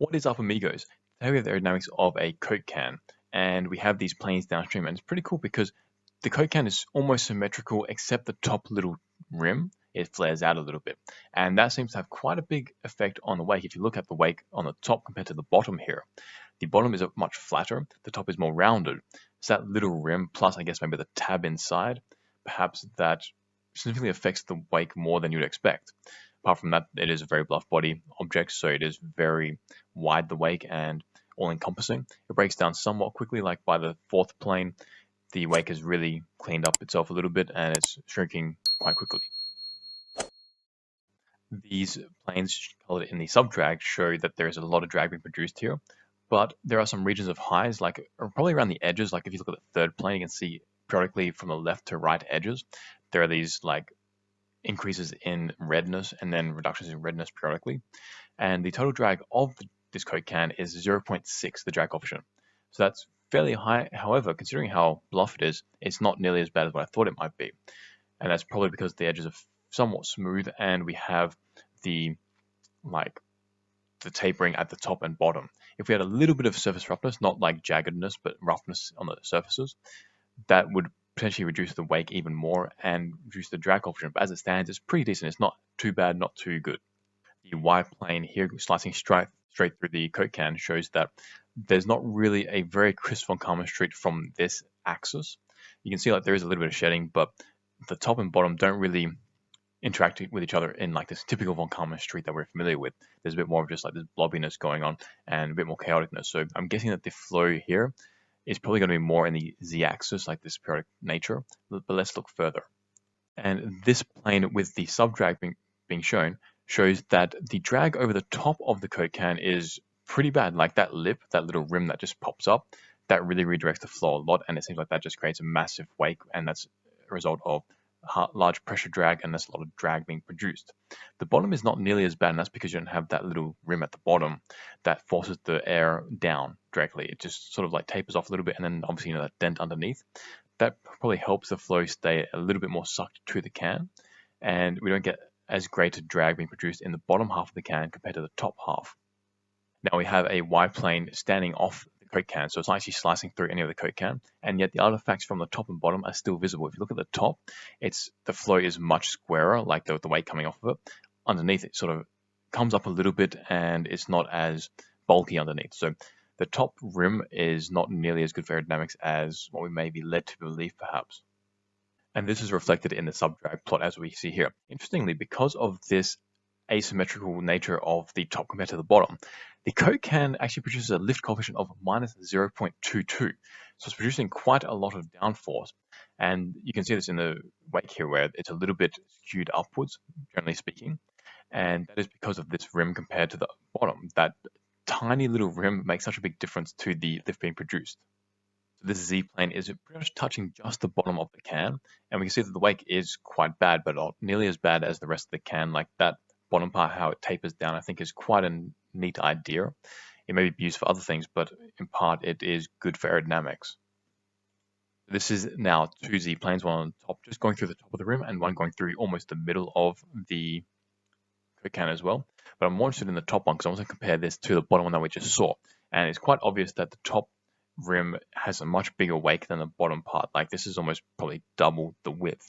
What is up, amigos? Today we have the aerodynamics of a Coke can, and we have these planes downstream, and it's pretty cool because the Coke can is almost symmetrical except the top little rim, it flares out a little bit, and that seems to have quite a big effect on the wake. If you look at the wake on the top compared to the bottom here, the bottom is much flatter, the top is more rounded. So that little rim, plus I guess maybe the tab inside, perhaps that significantly affects the wake more than you'd expect. Apart from that, it is a very bluff body object, so it is very wide, the wake, and all-encompassing. It breaks down somewhat quickly, like by the fourth plane, the wake has really cleaned up itself a little bit, and it's shrinking quite quickly. These planes colored in the sub-drag show that there is a lot of drag being produced here, but there are some regions of highs, like probably around the edges. Like if you look at the third plane, you can see periodically from the left to right edges, there are these like increases in redness and then reductions in redness periodically. And the total drag of this Coke can is 0.6, the drag coefficient. So that's fairly high. However, considering how bluff it is, it's not nearly as bad as what I thought it might be. And that's probably because the edges are somewhat smooth and we have the tapering at the top and bottom. If we had a little bit of surface roughness, not like jaggedness, but roughness on the surfaces, that would potentially reduce the wake even more and reduce the drag coefficient. But as it stands, it's pretty decent. It's not too bad, not too good. The Y plane here slicing straight through the Coke can shows that there's not really a very crisp von Karman street from this axis. You can see like there is a little bit of shedding, but the top and bottom don't really interact with each other in like this typical von Karman street that we're familiar with. There's a bit more of just like this blobbiness going on and a bit more chaoticness. So I'm guessing that the flow here is probably going to be more in the z-axis, like this periodic nature, but let's look further. And this plane with the sub-drag being shown shows that the drag over the top of the Coke can is pretty bad, like that lip, that little rim that just pops up, that really redirects the flow a lot, and it seems like that just creates a massive wake, and that's a result of large pressure drag, and there's a lot of drag being produced. The bottom is not nearly as bad, and that's because you don't have that little rim at the bottom that forces the air down directly. It just sort of like tapers off a little bit, and then obviously that dent underneath. That probably helps the flow stay a little bit more sucked to the can, and we don't get as great a drag being produced in the bottom half of the can compared to the top half. Now we have a Y plane standing off the Coke can, so it's not actually slicing through any of the Coke can, and yet the artifacts from the top and bottom are still visible. If you look at the top, the flow is much squarer, like the weight coming off of it. Underneath, it sort of comes up a little bit, and it's not as bulky underneath. So the top rim is not nearly as good for aerodynamics as what we may be led to believe, perhaps. And this is reflected in the sub-drag plot as we see here. Interestingly, because of this asymmetrical nature of the top compared to the bottom, the Coke can actually produces a lift coefficient of minus 0.22. So it's producing quite a lot of downforce. And you can see this in the wake here where it's a little bit skewed upwards, generally speaking. And that is because of this rim compared to the bottom. That tiny little rim makes such a big difference to the lift being produced. So this Z-plane is pretty much touching just the bottom of the can. And we can see that the wake is quite bad, but not nearly as bad as the rest of the can. Like that bottom part, how it tapers down, I think is quite a neat idea. It may be used for other things, but in part it is good for aerodynamics. This is now two Z-planes, one on top, just going through the top of the rim, and one going through almost the middle of the Coke can as well. But I'm more interested in the top one because I want to compare this to the bottom one that we just saw. And it's quite obvious that the top rim has a much bigger wake than the bottom part. Like this is almost probably double the width.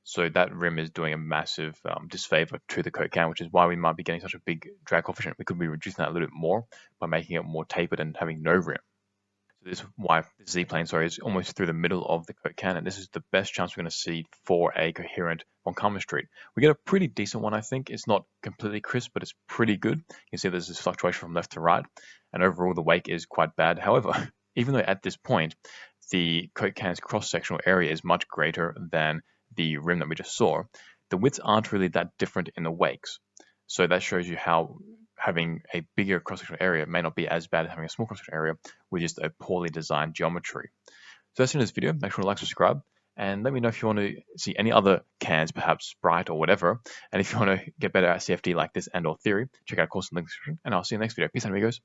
So that rim is doing a massive disfavor to the Coke can, which is why we might be getting such a big drag coefficient. We could be reducing that a little bit more by making it more tapered and having no rim. So this Z-plane, is almost through the middle of the Coke can, and this is the best chance we're going to see for a coherent von Karman street. We get a pretty decent one, I think. It's not completely crisp, but it's pretty good. You can see there's this fluctuation from left to right, and overall the wake is quite bad. However, even though at this point the Coke can's cross-sectional area is much greater than the rim that we just saw, the widths aren't really that different in the wakes. So that shows you how having a bigger cross-sectional area may not be as bad as having a small cross-sectional area with just a poorly designed geometry. So that's the end of this video. Make sure to like, subscribe, and let me know if you want to see any other cans, perhaps Sprite or whatever. And if you want to get better at CFD like this and or theory, check out our course in the link description, and I'll see you in the next video. Peace out, amigos.